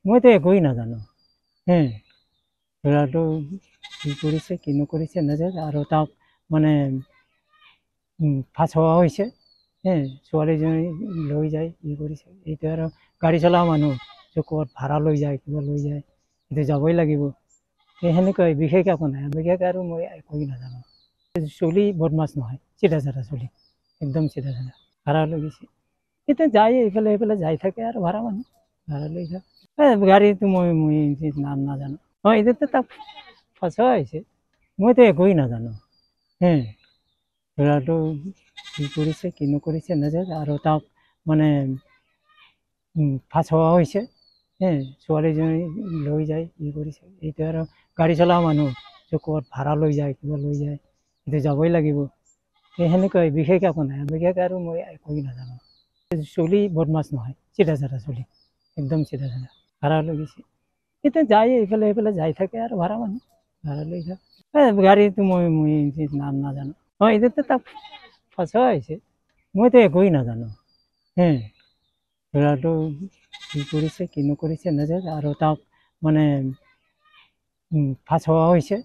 মইতো একোৱেই নাজানো। ল'ৰাটো কি কৰিছে কি নকৰিছে নাজানো, আৰু তাক মানে ফাঁচোৱা হৈছে। ছোৱালীজনী লৈ যায় কৰিছে, এইটো আৰু গাড়ী চলোৱা মানুহ ক'ৰবাত ভাড়া লৈ যায় কিবা লৈ যায়, এইটো যাবই লাগিব। সেনেকুৱাই, বিশেষ একো নাই, বিশেষ আৰু মই একোৱেই নাজানো। চলি বদমাছ নহয়, চিধা চাধা চলি, একদম চিধা চাধা। ভাড়া লৈ গৈছে, এতিয়া যায় এইফালে এইফালে যাই থাকে আৰু ভাড়া মানুহ ভাড়া লৈ যায়। গাড়ীটো মই নাম নাজানো। এতিয়াতো তাক ফচোৱা হৈছে, মইতো একোৱেই নাজানো। ল'ৰাটো কি কৰিছে কি নকৰিছে নাজানো, আৰু তাক মানে ফাঁচোৱা হৈছে। ছোৱালীজনী লৈ যায় কৰিছে, এইটো আৰু গাড়ী চলোৱা মানুহ ক'ৰবাত ভাড়া লৈ যায় কিবা লৈ যায়, এইটো যাবই লাগিব। সেনেকুৱাই, বিশেষ একো নাই, বিশেষ আৰু মই একোৱেই নাজানো। চলি বদমাছ নহয়, চিধা চাধা চলি, একদম চিধা চাধা। ভাড়া লৈ গৈছে, এতিয়া যায় এইফালে এইফালে যাই থাকে আৰু ভাড়া মানুহ ভাড়া লৈ যায়। গাড়ীটো মই নাম নাজানো। এতিয়াতো তাক ফচোৱা হৈছে, মইতো একোৱেই নাজানো। ল'ৰাটো কি কৰিছে কি নকৰিছে নাজানো, আৰু তাক মানে ফাঁচোৱা হৈছে।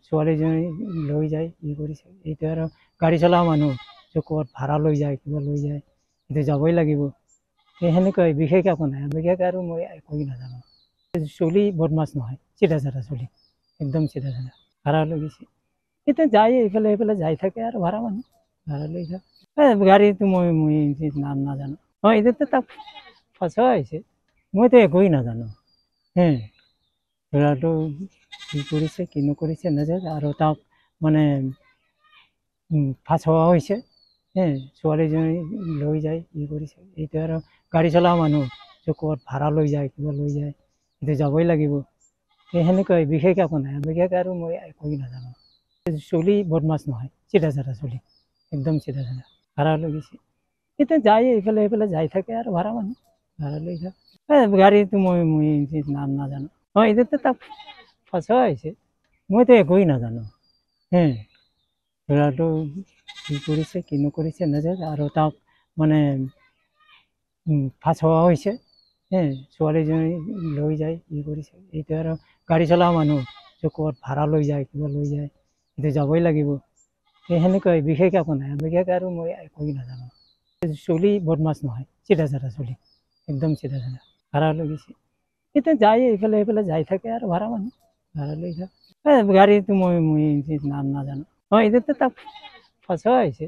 ছোৱালীজনী লৈ যায় কৰিছে, এইটো আৰু গাড়ী চলোৱা মানুহ ক'ৰবাত ভাড়া লৈ যায় কিবা লৈ যায়, এইটো যাবই লাগিব। সেনেকুৱাই, বিশেষ একো নাই, বিশেষ আৰু মই একোৱেই নাজানো। চলি বদমাছ নহয়, চিধা চাধা চলি, একদম চিধা চাধা। ভাড়া লৈ গৈছে, এতিয়া যায় এইফালে এইফালে যাই থাকে আৰু ভাড়া মানুহ ভাড়া লৈ যায়। গাড়ীটো মই নাম নাজানো। এতিয়াতো তাক ফচোৱা হৈছে, মইতো একোৱেই নাজানো। ল'ৰাটো কি কৰিছে কি নকৰিছে নাজানো, আৰু তাক মানে ফাঁচোৱা হৈছে। ছোৱালীজনী লৈ যায় কৰিছে, এইটো আৰু গাড়ী চলোৱা মানুহ ক'ৰবাত ভাড়া লৈ যায় কিবা লৈ যায়, এইটো যাবই লাগিব। সেনেকুৱাই, বিশেষ একো নাই, বিশেষ আৰু মই একোৱেই নাজানো। চলি বদমাছ নহয়, চিধা চাধা চলি, একদম চিধা চাধা। ভাড়া লৈ গৈছে, এতিয়া যায় এইফালে এইফালে যাই থাকে আৰু ভাড়া মানুহ ভাড়া লৈ যায়। গাড়ীটো মই নাম নাজানো। এতিয়াতো তাক ফচোৱা হৈছে, মইতো একোৱেই নাজানো। ল'ৰাটো কি কৰিছে কি নকৰিছে নাজানো, আৰু তাক মানে ফাঁচোৱা হৈছে। ছোৱালীজনী লৈ যায় কৰিছে, এইটো আৰু গাড়ী চলোৱা মানুহ ক'ৰবাত ভাড়া লৈ যায় কিবা লৈ যায়, এইটো যাবই লাগিব। সেনেকুৱাই, বিশেষ একো নাই, বিশেষ আৰু মই একোৱেই নাজানো। চলি বদমাছ নহয়, চিধা চাধা চলি, একদম চিধা চাধা। ভাড়া লৈ গৈছে, এতিয়া যায় এইফালে এইফালে যাই থাকে আৰু ভাড়া মানুহ ভাড়া লৈ যায়। গাড়ীটো মই নাম নাজানো। এতিয়াতো তাক ফচোৱা হৈছে,